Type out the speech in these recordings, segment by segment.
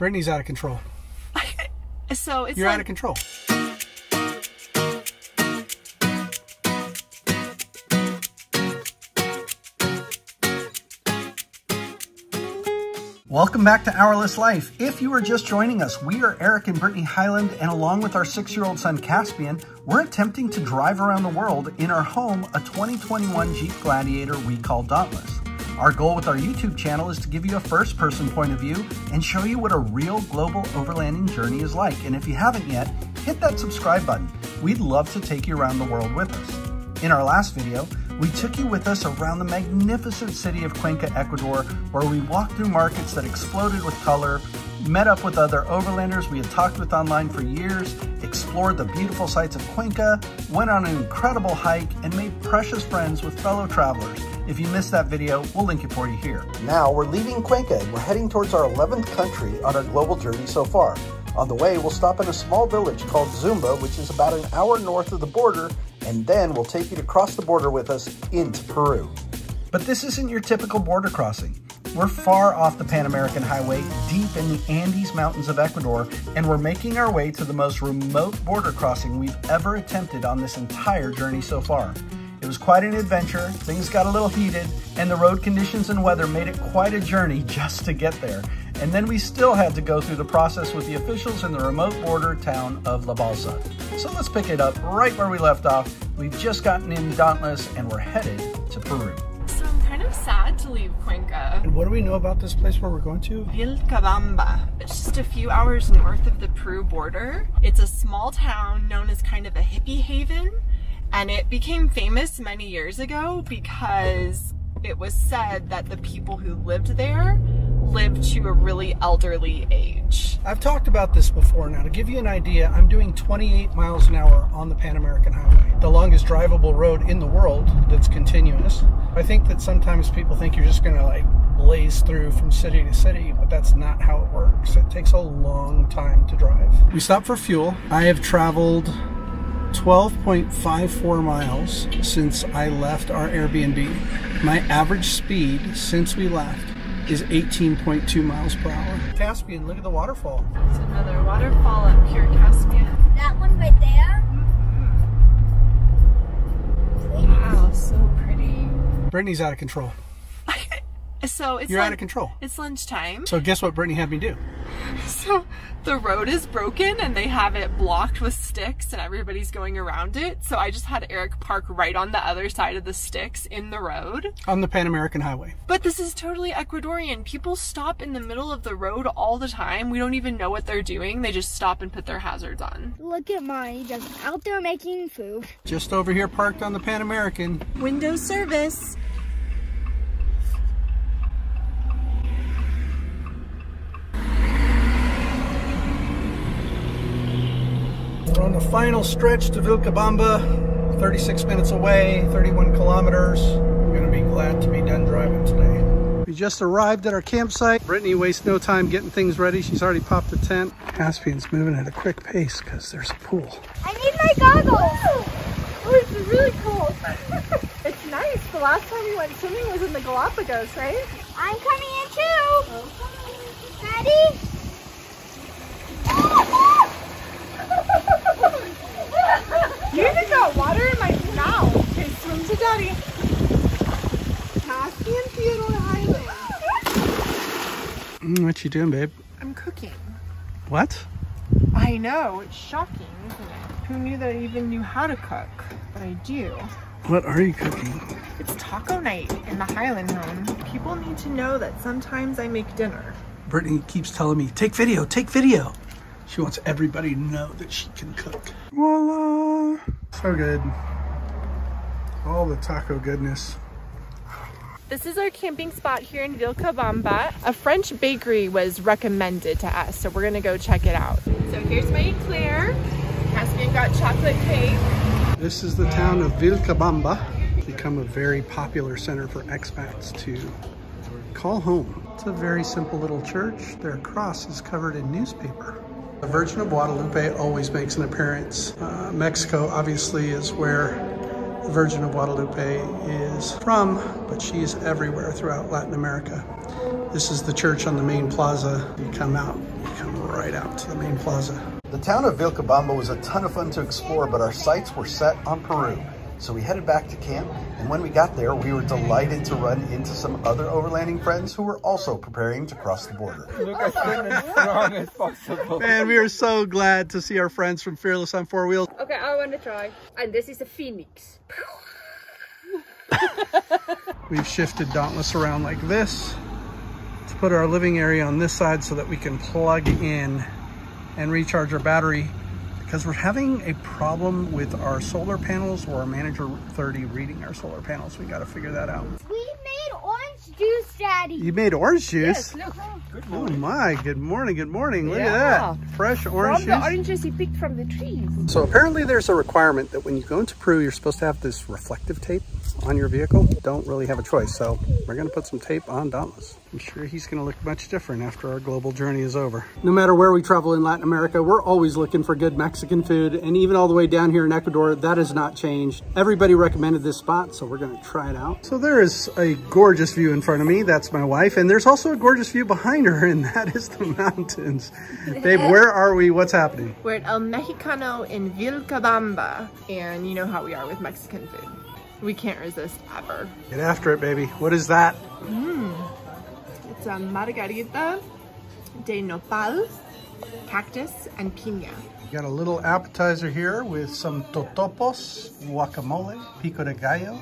Brittany's out of control. So it's You're out of control. Welcome back to Hourless Life. If you are just joining us, we are Eric and Brittany Highland, and along with our 6-year-old son Caspian, we're attempting to drive around the world in our home, a 2021 Jeep Gladiator we call Dauntless. Our goal with our YouTube channel is to give you a first-person point of view and show you what a real global overlanding journey is like. And if you haven't yet, hit that subscribe button. We'd love to take you around the world with us. In our last video, we took you with us around the magnificent city of Cuenca, Ecuador, where we walked through markets that exploded with color, met up with other overlanders we had talked with online for years, explored the beautiful sights of Cuenca, went on an incredible hike, and made precious friends with fellow travelers. If you missed that video, we'll link it for you here. Now we're leaving Cuenca and we're heading towards our 11th country on our global journey so far. On the way, we'll stop in a small village called Zumba, which is about an hour north of the border, and then we'll take you to cross the border with us into Peru. But this isn't your typical border crossing. We're far off the Pan American Highway, deep in the Andes Mountains of Ecuador, and we're making our way to the most remote border crossing we've ever attempted on this entire journey so far. It was quite an adventure, things got a little heated, and the road conditions and weather made it quite a journey just to get there. And then we still had to go through the process with the officials in the remote border town of La Balsa. So let's pick it up right where we left off. We've just gotten in Dauntless and we're headed to Peru. So I'm kind of sad to leave Cuenca. And what do we know about this place where we're going to? Vilcabamba. It's just a few hours north of the Peru border. It's a small town known as kind of a hippie haven. And it became famous many years ago because it was said that the people who lived there lived to a really elderly age. I've talked about this before. Now, to give you an idea, I'm doing 28 miles an hour on the Pan American Highway, the longest drivable road in the world that's continuous. I think that sometimes people think you're just gonna like blaze through from city to city, but that's not how it works. It takes a long time to drive. We stopped for fuel. I have traveled 12.54 miles since I left our Airbnb. My average speed since we left is 18.2 miles per hour. Caspian, look at the waterfall. There's another waterfall up here, Caspian. That one right there? Wow, so pretty. Brittany's out of control. So it's You're out of control. It's lunchtime. So guess what Brittany had me do? So the road is broken and they have it blocked with sticks and everybody's going around it. So I just had Eric park right on the other side of the sticks in the road. On the Pan American Highway. But this is totally Ecuadorian. People stop in the middle of the road all the time. We don't even know what they're doing. They just stop and put their hazards on. Look at mine, just out there making food. Just over here parked on the Pan American. Windows service. We're on the final stretch to Vilcabamba, 36 minutes away, 31 kilometers. We're gonna be glad to be done driving today. We just arrived at our campsite. Brittany wastes no time getting things ready. She's already popped the tent. Caspian's moving at a quick pace because there's a pool. I need my goggles. Oh, it's really cool. It's nice. The last time we went swimming was in the Galapagos, right? I'm coming in too. Ready? You even got water in my mouth. Okay, swim to daddy. Caspian Theodore Highland. What you doing, babe? I'm cooking. What? I know, it's shocking, isn't it? Who knew that I even knew how to cook? But I do. What are you cooking? It's taco night in the Highland home. People need to know that sometimes I make dinner. Brittany keeps telling me, take video, take video. She wants everybody to know that she can cook. Voila! So good. All the taco goodness. This is our camping spot here in Vilcabamba. A French bakery was recommended to us, so we're gonna go check it out. So here's my eclair. Caspian got chocolate cake. This is the town of Vilcabamba. It's become a very popular center for expats to call home. It's a very simple little church. Their cross is covered in newspaper. The Virgin of Guadalupe always makes an appearance. Mexico obviously is where the Virgin of Guadalupe is from, but she is everywhere throughout Latin America. This is the church on the main plaza. You come right out to the main plaza. The town of Vilcabamba was a ton of fun to explore, but our sights were set on Peru. So we headed back to camp, and when we got there, we were delighted to run into some other overlanding friends who were also preparing to cross the border. Look as thin and strong as possible. Man, we are so glad to see our friends from Fearless on Four Wheels. Okay, I want to try. And this is a phoenix. We've shifted Dauntless around like this to put our living area on this side so that we can plug in and recharge our battery, because we're having a problem with our solar panels, or our Manager 30 reading our solar panels. We got to figure that out. We made orange juice, Daddy. You made orange juice? Yes, look. Good Oh morning. my, good morning, good morning. Look at Yeah. that. Fresh orange From juice. the oranges he picked from the trees. So apparently there's a requirement that when you go into Peru, you're supposed to have this reflective tape on your vehicle. Don't really have a choice, so we're gonna put some tape on Dauntless. I'm sure he's gonna look much different after our global journey is over. No matter where we travel in Latin America, we're always looking for good Mexican food, and even all the way down here in Ecuador, that has not changed. Everybody recommended this spot, so we're gonna try it out. So there is a gorgeous view in front of me. That's my wife, and there's also a gorgeous view behind her, and that is the mountains. Babe, where are we? What's happening? We're at El Mexicano in Vilcabamba, and you know how we are with Mexican food. We can't resist ever. Get after it, baby. What is that? It's a margarita de nopal, cactus, and piña. We got a little appetizer here with some totopos, guacamole, pico de gallo,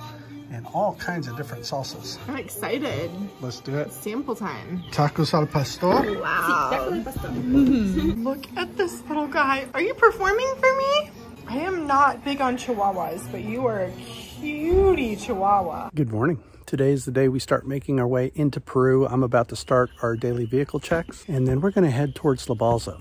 and all kinds of different salsas. I'm excited. Let's do it. Sample time. Tacos al pastor. Wow. Look at this little guy. Are you performing for me? I am not big on chihuahuas, but you are a cutie chihuahua. Good morning. Today is the day we start making our way into Peru. I'm about to start our daily vehicle checks, and then we're going to head towards La Balsa.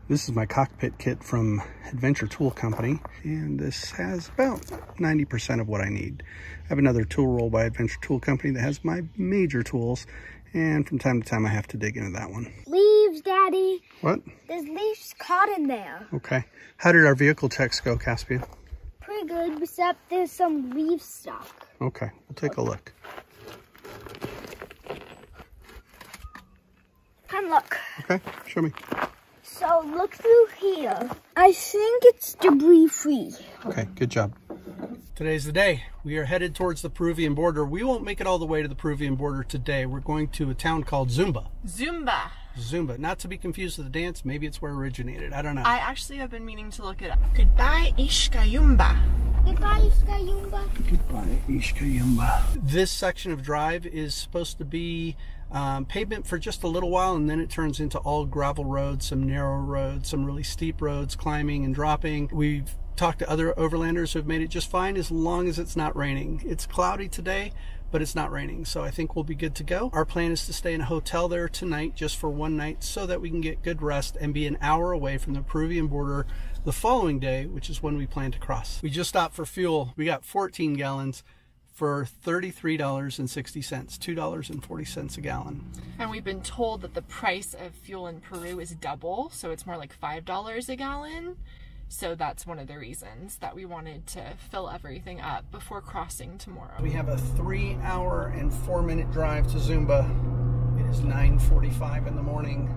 This is my cockpit kit from Adventure Tool Company, and this has about 90% of what I need. I have another tool roll by Adventure Tool Company that has my major tools, and from time to time I have to dig into that one. Leaves, Daddy. What? There's leaves caught in there. Okay. How did our vehicle checks go, Caspian? Pretty good, except there's some leaves stuck. Okay, we'll take a look. Come look. Okay, show me. So look through here. I think it's debris free. Okay, good job. Today's the day. We are headed towards the Peruvian border. We won't make it all the way to the Peruvian border today. We're going to a town called Zumba. Zumba. Zumba, not to be confused with the dance. Maybe it's where it originated. I don't know. I actually have been meaning to look it up. Goodbye, Ishkayumba. Goodbye, Iskayumba. Goodbye, Ishkayumba. This section of drive is supposed to be pavement for just a little while, and then it turns into all gravel roads, some narrow roads, some really steep roads, climbing and dropping. We've talked to other overlanders who have made it just fine as long as it's not raining. It's cloudy today, but it's not raining, so I think we'll be good to go. Our plan is to stay in a hotel there tonight just for one night so that we can get good rest and be an hour away from the Peruvian border the following day, which is when we plan to cross. We just stopped for fuel. We got 14 gallons for $33.60, $2.40 a gallon. And we've been told that the price of fuel in Peru is double, so it's more like $5 a gallon. So that's one of the reasons that we wanted to fill everything up before crossing tomorrow. We have a 3 hour and 4 minute drive to Zumba. It is 9:45 in the morning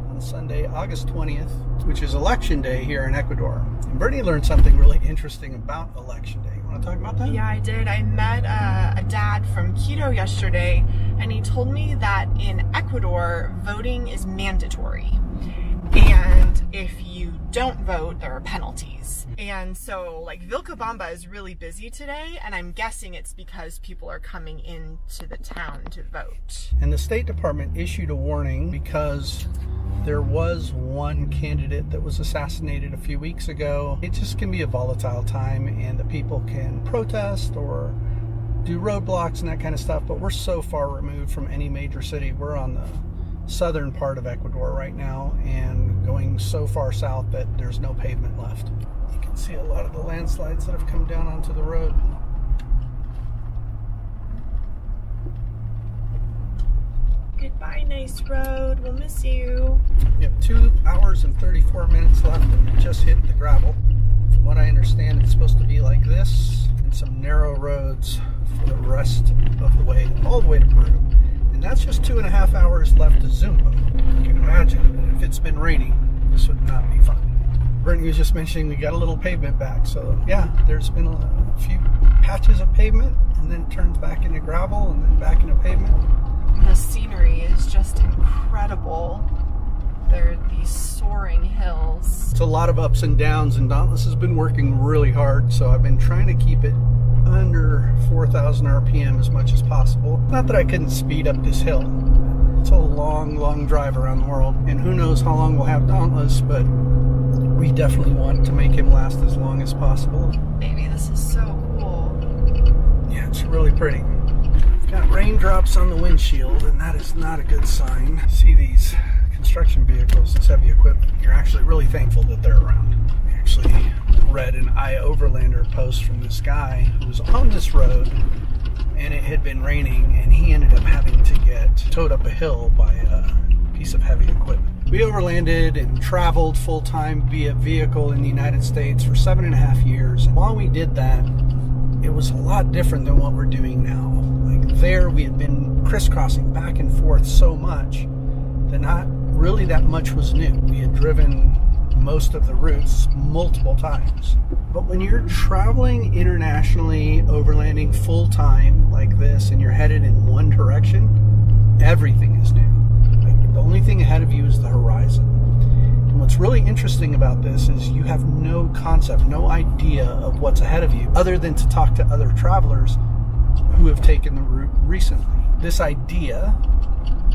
on Sunday, August 20th, which is election day here in Ecuador. And Brittany learned something really interesting about election day. You want to talk about that? Yeah, I did. I met a dad from Quito yesterday, and he told me that in Ecuador, voting is mandatory. And if you don't vote, there are penalties. And so, like, Vilcabamba is really busy today, and I'm guessing it's because people are coming into the town to vote. And the State Department issued a warning because there was one candidate that was assassinated a few weeks ago. It just can be a volatile time, and the people can protest or do roadblocks and that kind of stuff, but we're so far removed from any major city. We're on the southern part of Ecuador right now and going so far south that there's no pavement left. You can see a lot of the landslides that have come down onto the road. Goodbye, nice road. We'll miss you. We have 2 hours and 34 minutes left, and we just hit the gravel. From what I understand, it's supposed to be like this and some narrow roads for the rest of the way, all the way to Peru. And that's just 2.5 hours left to Zumba. You can imagine if it's been raining, this would not be fun. Brittany was just mentioning we got a little pavement back. So yeah, there's been a few patches of pavement, and then it turns back into gravel, and then back into pavement. The scenery is just incredible. There are these soaring hills. It's a lot of ups and downs, and Dauntless has been working really hard, so I've been trying to keep it under 4,000 RPM as much as possible. Not that I couldn't speed up this hill. It's a long, long drive around the world, and who knows how long we'll have Dauntless, but we definitely want to make him last as long as possible. Baby, this is so cool. Yeah, it's really pretty. Got raindrops on the windshield, and that is not a good sign. See these construction vehicles, this heavy equipment, you're actually really thankful that they're around. I actually read an iOverlander post from this guy who was on this road, and it had been raining, and he ended up having to get towed up a hill by a piece of heavy equipment. We overlanded and traveled full-time via vehicle in the United States for 7.5 years. And while we did that, it was a lot different than what we're doing now. Like there, we had been crisscrossing back and forth so much that not really that much was new. We had driven most of the routes multiple times. But when you're traveling internationally, overlanding full-time like this, and you're headed in one direction, everything is new. Like, the only thing ahead of you is the horizon. And what's really interesting about this is you have no concept, no idea of what's ahead of you, other than to talk to other travelers who have taken the route recently. This idea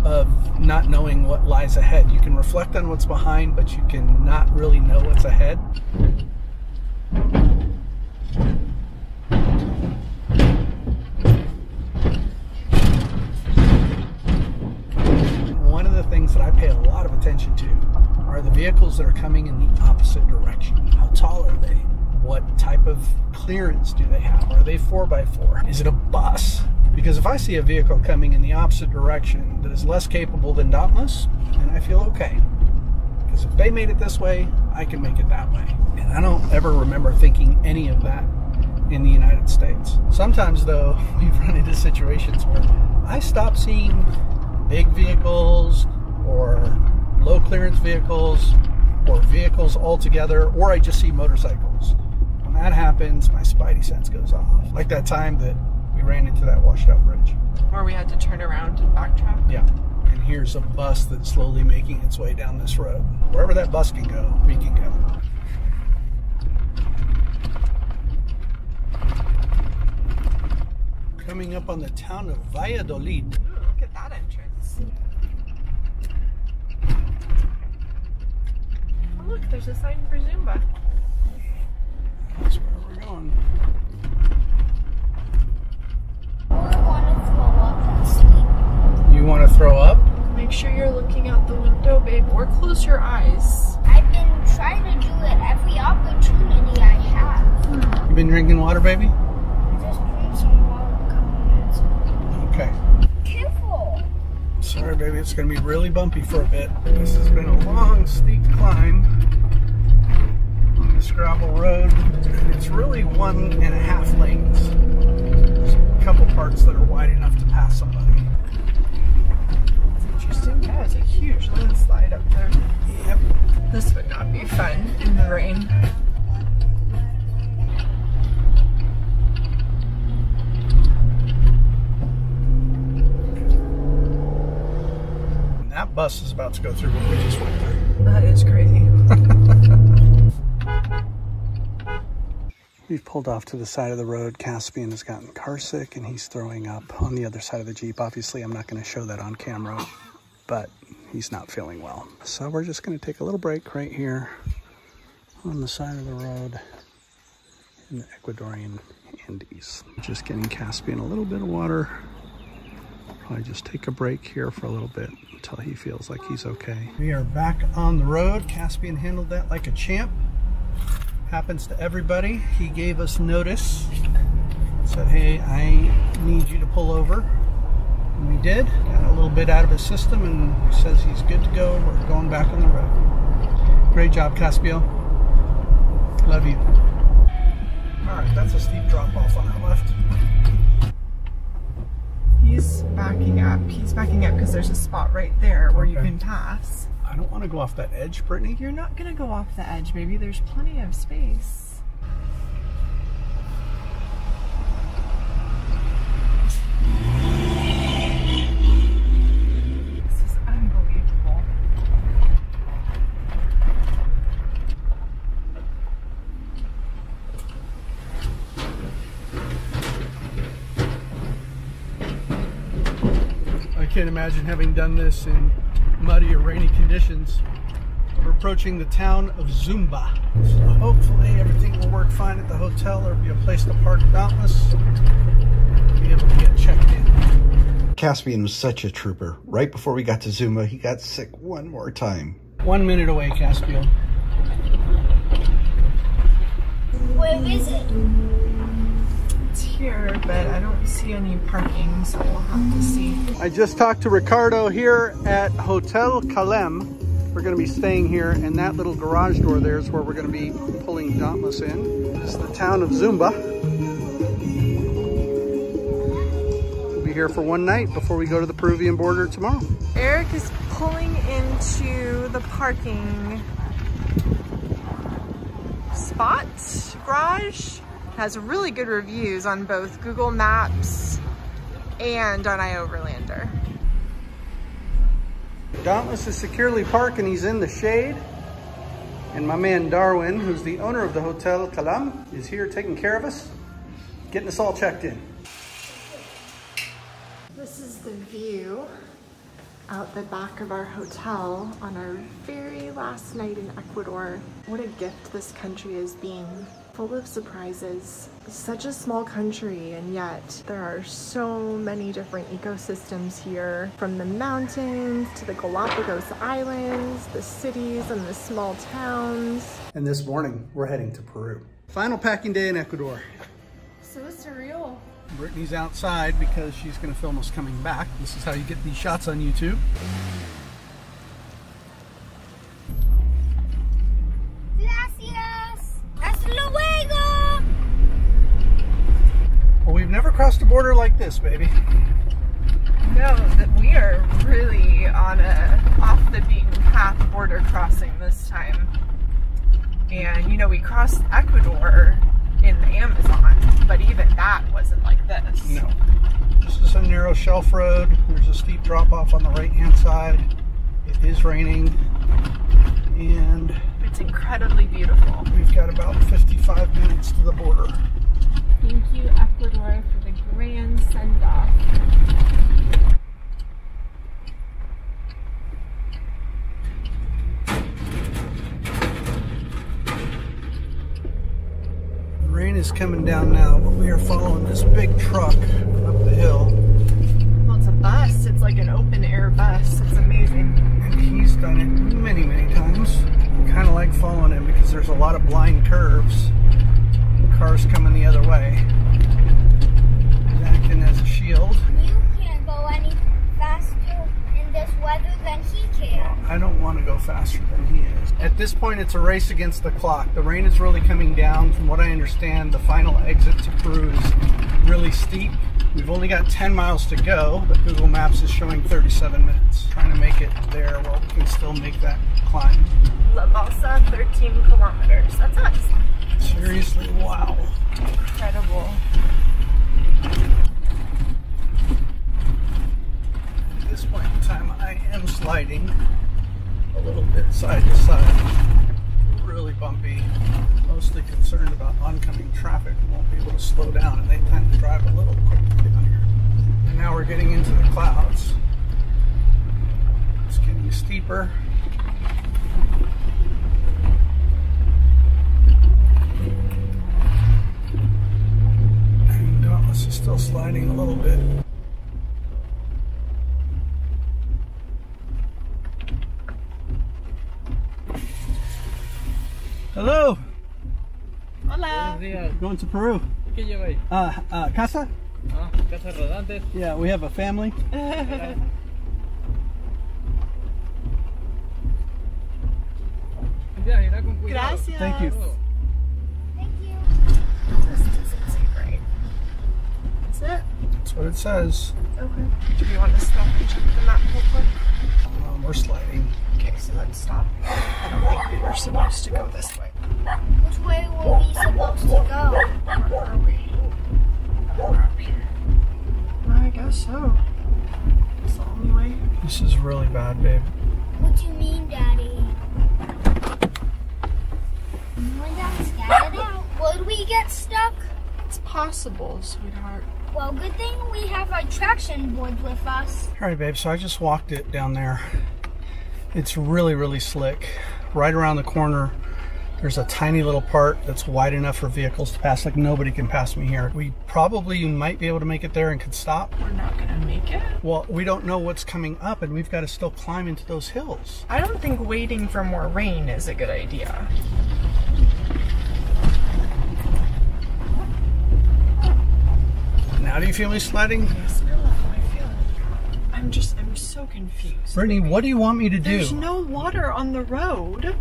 of not knowing what lies ahead. You can reflect on what's behind, but you can not really know what's ahead. One of the things that I pay a lot of attention to are the vehicles that are coming in the opposite direction. How tall are they? What type of clearance do they have? Are they 4x4? Is it a bus? Because if I see a vehicle coming in the opposite direction that is less capable than Dauntless, then I feel okay. Because if they made it this way, I can make it that way. And I don't ever remember thinking any of that in the United States. Sometimes, though, we've run into situations where I stop seeing big vehicles or low clearance vehicles or vehicles altogether, or I just see motorcycles. When that happens, my spidey sense goes off. Like that time that we ran into that washed out bridge. Where we had to turn around and backtrack. Yeah. And here's a bus that's slowly making its way down this road. Wherever that bus can go, we can go. Coming up on the town of Valladolid. Ooh, look at that entrance. Oh look, there's a sign for Zumba. That's where we're going. You want to throw up? Make sure you're looking out the window, babe, or close your eyes. I've been trying to do it every opportunity I have. You been drinking water, baby? I just drank some water a couple minutes ago. Okay. Careful. Sorry, baby. It's going to be really bumpy for a bit. This has been a long, steep climb on this gravel road. And it's really 1.5 lanes. There's a couple parts that are wide enough to pass somebody. Interesting. Yeah, it's a huge landslide up there. Yep. This would not be fun in the rain. And that bus is about to go through what we just went through. That is crazy. We've pulled off to the side of the road. Caspian has gotten car sick and he's throwing up on the other side of the Jeep. Obviously, I'm not going to show that on camera, but he's not feeling well. So we're just going to take a little break right here on the side of the road in the Ecuadorian Andes. Just getting Caspian a little bit of water. Probably just take a break here for a little bit until he feels like he's okay. We are back on the road. Caspian handled that like a champ. Happens to everybody. He gave us notice. Said, hey, I need you to pull over. And we did. Got a little bit out of his system and says he's good to go. We're going back on the road. Great job, Caspio. Love you. All right, that's a steep drop off on our left. he's backing up. He's backing up because there's a spot right there where you can pass. I don't want to go off that edge, Brittany. You're not gonna go off the edge, baby. There's plenty of space. This is unbelievable. I can't imagine having done this in muddy or rainy conditions. We're approaching the town of Zumba. So hopefully everything will work fine at the hotel. There'll be a place to park Dauntless. Be able to get checked in. Caspian was such a trooper. Right before we got to Zumba, he got sick one more time. 1 minute away, Caspian. Where is it? It's here, but I don't see any parking, so we'll have to see. I just talked to Ricardo here at Hotel Calem. We're going to be staying here, and that little garage door there is where we're going to be pulling Dauntless in. This is the town of Zumba. We'll be here for one night before we go to the Peruvian border tomorrow. Eric is pulling into the parking spot, garage. Has really good reviews on both Google Maps and on iOverlander. Dauntless is securely parked and he's in the shade. And my man Darwin, who's the owner of the Hotel Calem, is here taking care of us, getting us all checked in. This is the view out the back of our hotel on our very last night in Ecuador. What a gift this country is being. Full of surprises. Such a small country, and yet there are so many different ecosystems here, from the mountains to the Galapagos Islands, the cities and the small towns. And this morning, we're heading to Peru. Final packing day in Ecuador. So surreal. Brittany's outside because she's going to film us coming back. This is how you get these shots on YouTube. Gracias. Hasta luego. Well, we've never crossed a border like this, baby. No, that we are really on a off the beaten path border crossing this time. And you know, we crossed Ecuador in the Amazon, but even that wasn't like this. No. This is a narrow shelf road. There's a steep drop off on the right hand side. It is raining and it's incredibly beautiful. we've got about 55 minutes to the border. Thank you, Ecuador, for the grand send-off. The rain is coming down now, but we are following this big truck up the hill. Well, it's a bus. It's like an open-air bus. It's amazing. And he's done it many, many times. I kind of like following him because there's a lot of blind curves. Cars coming the other way. He's acting as a shield. You can't go any faster in this weather than he can. I don't want to go faster than he is. At this point, it's a race against the clock. The rain is really coming down. From what I understand, the final exit to Peru is really steep. We've only got 10 miles to go, but Google Maps is showing 37 minutes. Trying to make it there while we can still make that climb. La Balsa, 13 kilometers. That's us. Seriously, wow. Incredible. At this point in time, I am sliding a little bit side to side. Really bumpy. Mostly concerned about oncoming traffic. We won't be able to slow down, and they tend to drive a little quickly down here. And now we're getting into the clouds. It's getting steeper. And Dauntless is still sliding a little bit. Hello. Hola. Going to Peru. ¿Qué lleva ahí? Casa? Ah, casas rodantes. Yeah, we have a family. Ya, irá con cuidado. Gracias. Thank you. Thank you. This doesn't seem right. Is it? That's what it says. Okay. Do you want to stop and check the map real quick? We're sliding. Okay, so let's stop. I don't think we were supposed to go this way. Which way were we supposed to go? Where are we? We're up here. I guess so. It's the only way. This is really bad, babe. What do you mean, Daddy? Would we get stuck? It's possible, sweetheart. Well, good thing we have our traction board with us. All right, babe, so I just walked it down there. It's really, really slick. Right around the corner, there's a tiny little part that's wide enough for vehicles to pass. Like, nobody can pass me here. We probably might be able to make it there and could stop. We're not gonna make it? Well, we don't know what's coming up, and we've got to still climb into those hills. I don't think waiting for more rain is a good idea. Now do you feel me sliding? Yes, no, I feel it. I'm so confused. Brittany, what do you want me to do? There's no water on the road.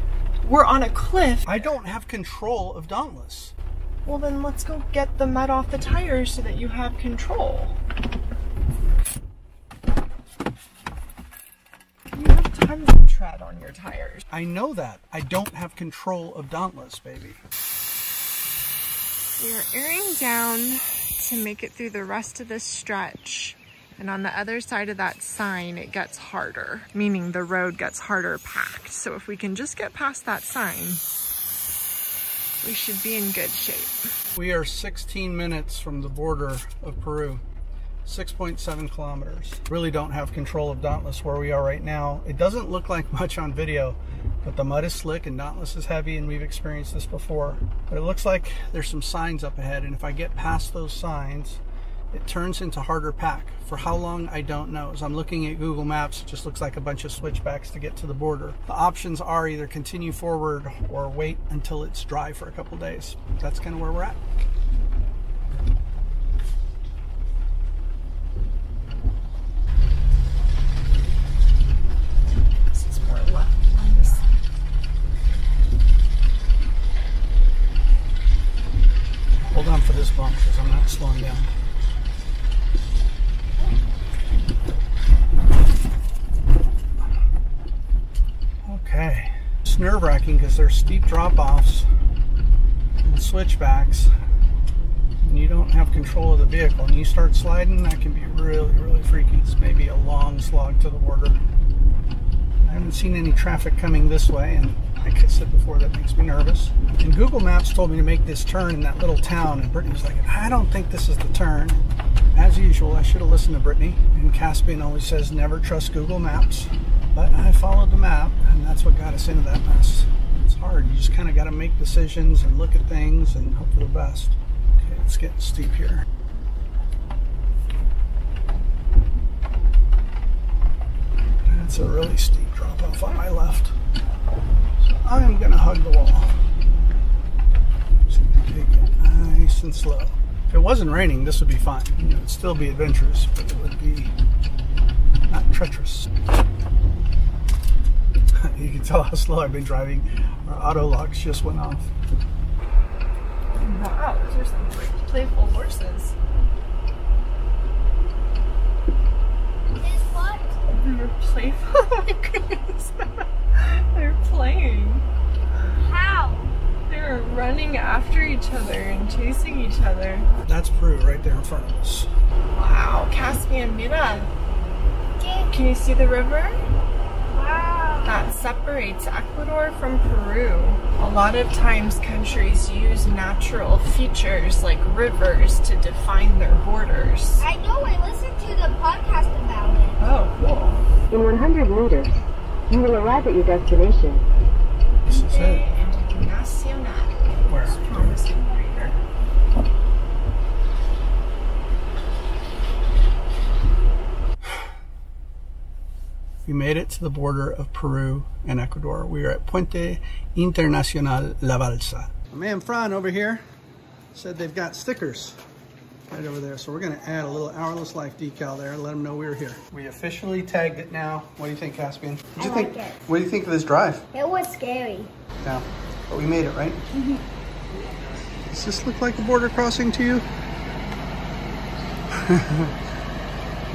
We're on a cliff. I don't have control of Dauntless. Well, then let's go get the mud off the tires so that you have control. You have tons of tread on your tires. I know that. I don't have control of Dauntless, baby. We are airing down to make it through the rest of this stretch. And on the other side of that sign, it gets harder, meaning the road gets harder packed. So if we can just get past that sign, we should be in good shape. We are 16 minutes from the border of Peru, 6.7 kilometers. Really don't have control of Dauntless where we are right now. It doesn't look like much on video, but the mud is slick and Dauntless is heavy, and we've experienced this before. But it looks like there's some signs up ahead, and if I get past those signs, it turns into harder pack. For how long, I don't know. As I'm looking at Google Maps, it just looks like a bunch of switchbacks to get to the border. The options are either continue forward or wait until it's dry for a couple days. That's kind of where we're at. This is more left on this side. Hold on for this bump because I'm not slowing down. Okay. It's nerve-wracking because there's steep drop-offs and switchbacks, and you don't have control of the vehicle, and you start sliding, that can be really, really freaky. It's maybe a long slog to the border. I haven't seen any traffic coming this way, and like I said before, that makes me nervous. And Google Maps told me to make this turn in that little town, and Brittany was like, I don't think this is the turn. As usual, I should have listened to Brittany, and Caspian always says never trust Google Maps. But I followed the map, and that's what got us into that mess. It's hard. You just kind of got to make decisions and look at things and hope for the best. Okay, it's getting steep here. That's a really steep drop off on my left. So I'm going to hug the wall. Just take it nice and slow. If it wasn't raining, this would be fine. You know, it'd still be adventurous, but it would be not treacherous. You can tell how slow I've been driving. Our auto locks just went off. Wow, those are some pretty playful horses. Is what? They're playful. Oh my goodness. They're playing. How? They're running after each other and chasing each other. That's Peru right there in front of us. Wow, Caspian, mira. Can you see the river? Wow. That separates Ecuador from Peru. A lot of times countries use natural features like rivers to define their borders. I know, I listened to the podcast about it. Oh, cool. In 100 meters, you will arrive at your destination. This is it. Internacional. Where? Promising reader. We made it to the border of Peru and Ecuador. We are at Puente Internacional La Balsa. The man Fran over here said they've got stickers right over there. So we're gonna add a little Hourless Life decal there and let them know we were here. We officially tagged it now. What do you think, Caspian? What do you think? Like it. What do you think of this drive? It was scary. Yeah, but we made it, right? Does this look like a border crossing to you?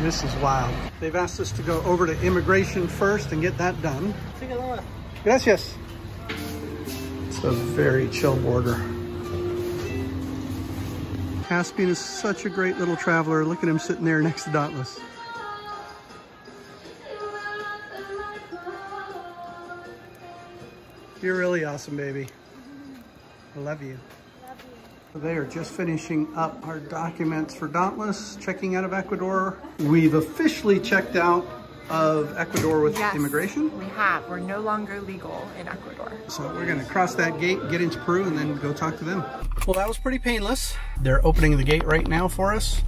This is wild. They've asked us to go over to immigration first and get that done. Gracias. It's a very chill border. Caspian is such a great little traveler. Look at him sitting there next to Dauntless. You're really awesome, baby. I love you. They are just finishing up our documents for Dauntless, checking out of Ecuador. We've officially checked out of Ecuador with immigration. We have. We're no longer legal in Ecuador. So we're gonna cross that gate, get into Peru, and then go talk to them. Well, that was pretty painless. They're opening the gate right now for us.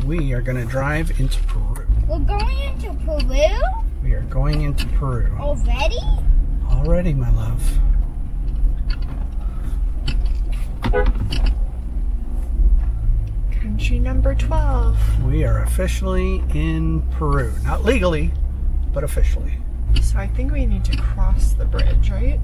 We are gonna drive into Peru. We're going into Peru? We are going into Peru. Already? Already, my love. Country number 12. We are officially in Peru. Not legally, but officially. So I think we need to cross the bridge, right?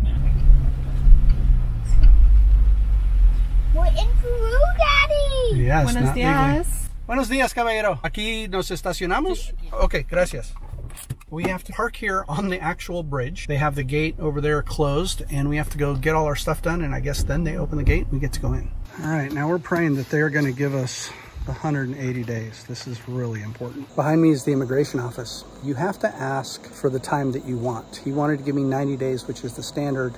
We're in Peru, Daddy! Yes, Buenos not legally. dias. Buenos dias, caballero. Aquí nos estacionamos? Okay, gracias. We have to park here on the actual bridge. They have the gate over there closed, and we have to go get all our stuff done, and I guess then they open the gate and we get to go in. All right, now we're praying that they're going to give us the 180 days. This is really important. Behind me is the immigration office. You have to ask for the time that you want. He wanted to give me 90 days, which is the standard,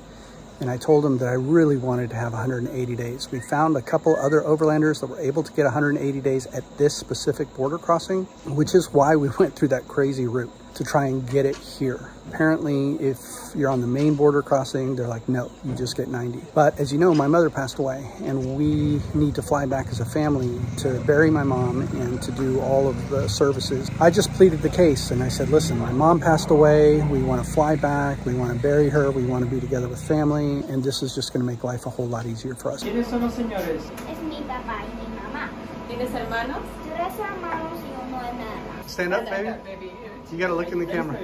and I told him that I really wanted to have 180 days. We found a couple other overlanders that were able to get 180 days at this specific border crossing, which is why we went through that crazy route to try and get it here. Apparently, if you're on the main border crossing, they're like, no, you just get 90. But as you know, my mother passed away, and we need to fly back as a family to bury my mom and to do all of the services. I just pleaded the case, and I said, listen, my mom passed away. We want to fly back. We want to bury her. We want to be together with family, and this is just going to make life a whole lot easier for us. ¿Quiénes son los señores? Es mi papá y mi mamá. ¿Tienes hermanos? 3 hermanos y uno hermana. Stand up, baby. You got to look in the camera.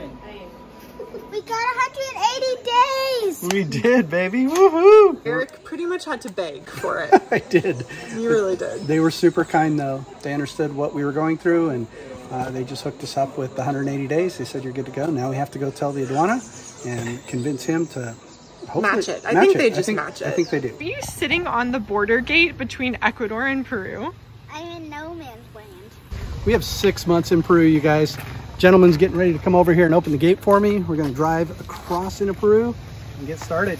We got 180 days! We did, baby. Woohoo! Eric pretty much had to beg for it. I did. You really did. They were super kind, though. They understood what we were going through, and they just hooked us up with the 180 days. They said, you're good to go. Now we have to go tell the aduana and convince him to hopefully Match it. I think they just match it. I think they do. Are you sitting on the border gate between Ecuador and Peru? I'm in no man's land. We have 6 months in Peru, you guys. Gentleman's getting ready to come over here and open the gate for me. We're going to drive across into Peru and get started.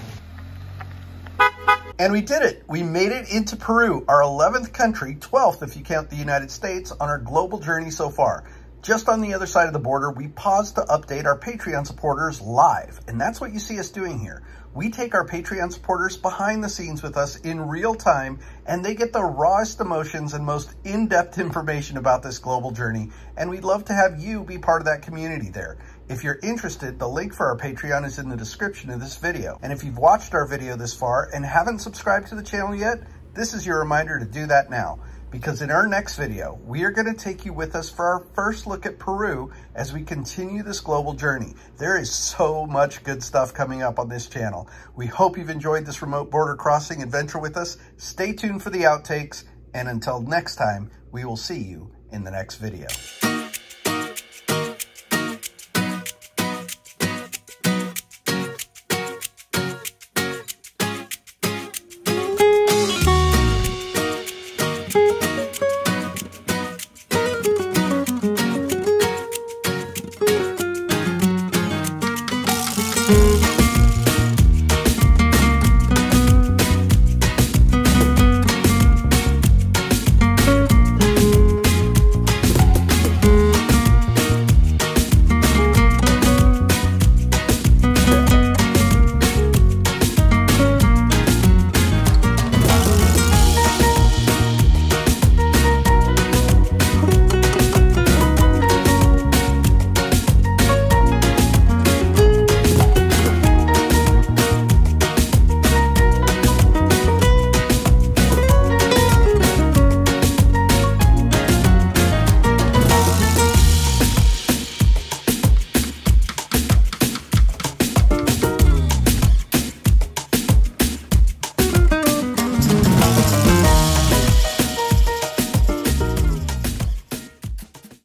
And we did it. We made it into Peru, our 11th country, 12th if you count the United States, on our global journey so far. Just on the other side of the border, we paused to update our Patreon supporters live. And that's what you see us doing here. We take our Patreon supporters behind the scenes with us in real time, and they get the rawest emotions and most in-depth information about this global journey. And we'd love to have you be part of that community there. If you're interested, the link for our Patreon is in the description of this video. And if you've watched our video this far and haven't subscribed to the channel yet, this is your reminder to do that now. Because in our next video, we are going to take you with us for our first look at Peru as we continue this global journey. There is so much good stuff coming up on this channel. We hope you've enjoyed this remote border crossing adventure with us. Stay tuned for the outtakes, and until next time, we will see you in the next video.